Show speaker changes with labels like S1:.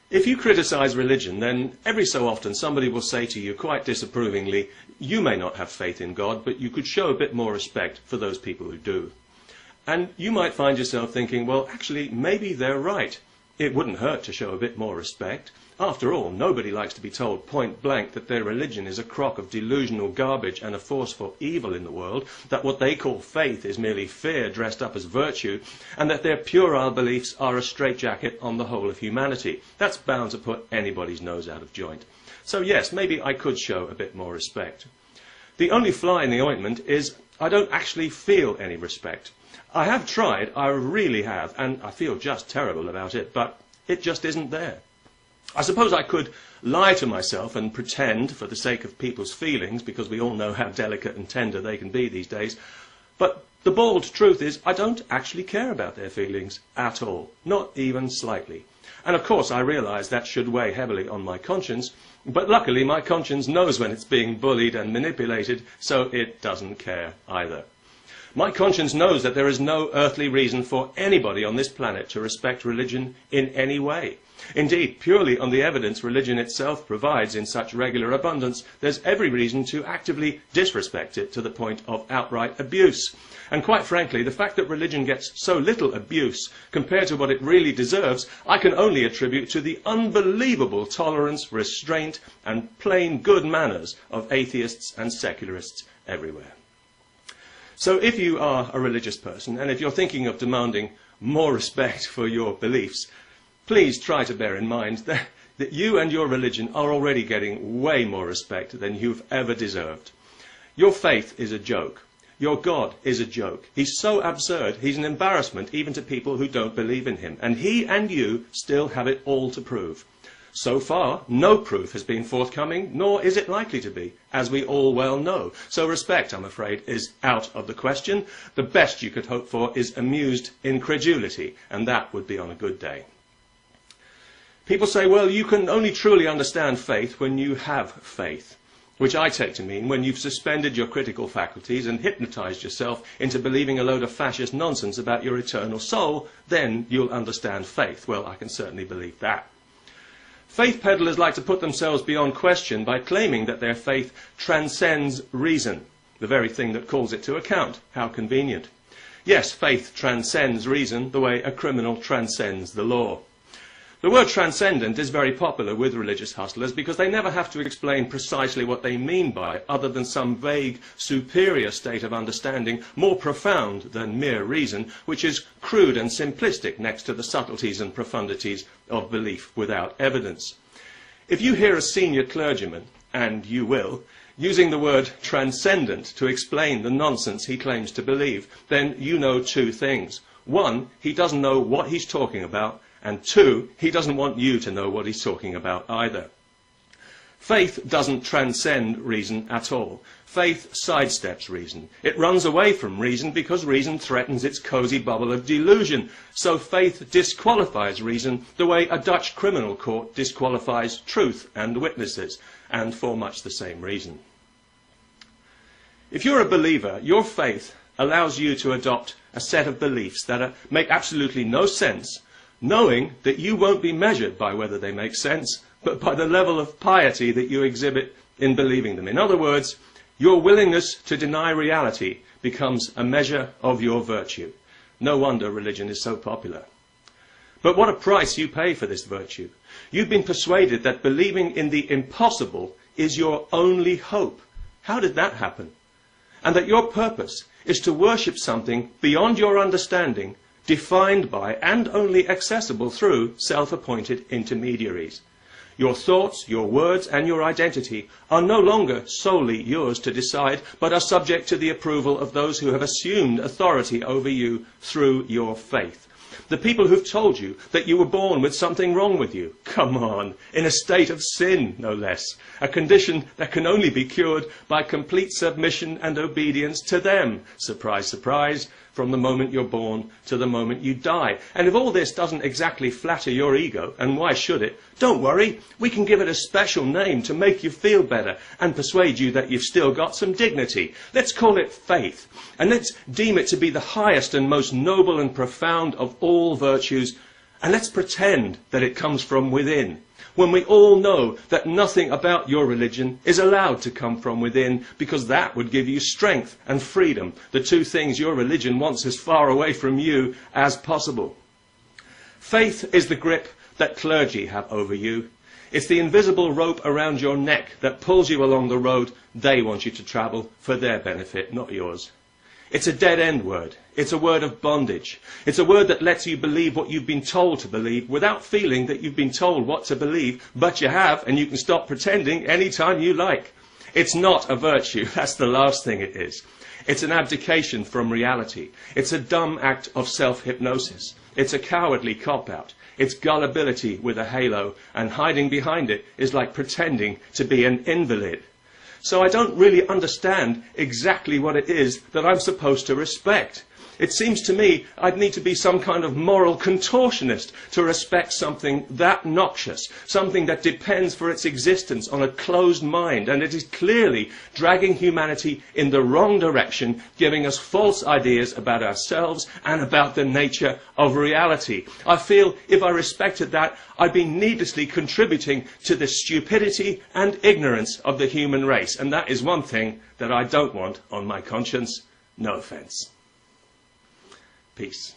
S1: If you criticize religion, then every so often somebody will say to you quite disapprovingly, you may not have faith in God, but you could show a bit more respect for those people who do. And you might find yourself thinking, well, actually, maybe they're right. It wouldn't hurt to show a bit more respect. After all, nobody likes to be told point blank that their religion is a crock of delusional garbage and a force for evil in the world, that what they call faith is merely fear dressed up as virtue, and that their puerile beliefs are a straitjacket on the whole of humanity. That's bound to put anybody's nose out of joint. So yes, maybe I could show a bit more respect. The only fly in the ointment is I don't actually feel any respect. I have tried, I really have, and I feel just terrible about it, but it just isn't there. I suppose I could lie to myself and pretend, for the sake of people's feelings, because we all know how delicate and tender they can be these days, but the bald truth is I don't actually care about their feelings at all, not even slightly. And of course I realise that should weigh heavily on my conscience, but luckily my conscience knows when it's being bullied and manipulated, so it doesn't care either. My conscience knows that there is no earthly reason for anybody on this planet to respect religion in any way. Indeed, purely on the evidence religion itself provides in such regular abundance, there's every reason to actively disrespect it to the point of outright abuse. And quite frankly, the fact that religion gets so little abuse compared to what it really deserves, I can only attribute to the unbelievable tolerance, restraint, and plain good manners of atheists and secularists everywhere. So if you are a religious person, and if you're thinking of demanding more respect for your beliefs, please try to bear in mind that you and your religion are already getting way more respect than you've ever deserved. Your faith is a joke. Your God is a joke. He's so absurd, he's an embarrassment even to people who don't believe in him. And he and you still have it all to prove. So far, no proof has been forthcoming, nor is it likely to be, as we all well know. So respect, I'm afraid, is out of the question. The best you could hope for is amused incredulity, and that would be on a good day. People say, well, you can only truly understand faith when you have faith, which I take to mean when you've suspended your critical faculties and hypnotized yourself into believing a load of fascist nonsense about your eternal soul, then you'll understand faith. Well, I can certainly believe that. Faith peddlers like to put themselves beyond question by claiming that their faith transcends reason, the very thing that calls it to account. How convenient. Yes, faith transcends reason the way a criminal transcends the law. The word transcendent is very popular with religious hustlers because they never have to explain precisely what they mean by it, other than some vague, superior state of understanding, more profound than mere reason, which is crude and simplistic next to the subtleties and profundities of belief without evidence. If you hear a senior clergyman, and you will, using the word transcendent to explain the nonsense he claims to believe, then you know two things. One, he doesn't know what he's talking about, and two, he doesn't want you to know what he's talking about either. Faith doesn't transcend reason at all. Faith sidesteps reason. It runs away from reason because reason threatens its cosy bubble of delusion. So faith disqualifies reason the way a Dutch criminal court disqualifies truth and witnesses, and for much the same reason. If you're a believer, your faith allows you to adopt a set of beliefs that make absolutely no sense, knowing that you won't be measured by whether they make sense, but by the level of piety that you exhibit in believing them. In other words, your willingness to deny reality becomes a measure of your virtue. No wonder religion is so popular. But what a price you pay for this virtue. You've been persuaded that believing in the impossible is your only hope. How did that happen? And that your purpose is to worship something beyond your understanding, defined by and only accessible through self-appointed intermediaries. Your thoughts, your words and your identity are no longer solely yours to decide, but are subject to the approval of those who have assumed authority over you through your faith. The people who've told you that you were born with something wrong with you. Come on, in a state of sin, no less. A condition that can only be cured by complete submission and obedience to them. Surprise, surprise, from the moment you're born to the moment you die. And if all this doesn't exactly flatter your ego, and why should it, don't worry, we can give it a special name to make you feel better and persuade you that you've still got some dignity. Let's call it faith, and let's deem it to be the highest and most noble and profound of all virtues, And let's pretend that it comes from within, when we all know that nothing about your religion is allowed to come from within, because that would give you strength and freedom, the two things your religion wants as far away from you as possible. Faith is the grip that clergy have over you. It's the invisible rope around your neck that pulls you along the road they want you to travel for their benefit, not yours. It's a dead-end word. It's a word of bondage. It's a word that lets you believe what you've been told to believe without feeling that you've been told what to believe, but you have, and you can stop pretending any time you like. It's not a virtue. That's the last thing it is. It's an abdication from reality. It's a dumb act of self-hypnosis. It's a cowardly cop-out. It's gullibility with a halo, and hiding behind it is like pretending to be an invalid. So I don't really understand exactly what it is that I'm supposed to respect. It seems to me I'd need to be some kind of moral contortionist to respect something that noxious, something that depends for its existence on a closed mind, and it is clearly dragging humanity in the wrong direction, giving us false ideas about ourselves and about the nature of reality. I feel if I respected that, I'd be needlessly contributing to the stupidity and ignorance of the human race, and that is one thing that I don't want on my conscience. No offence. Peace.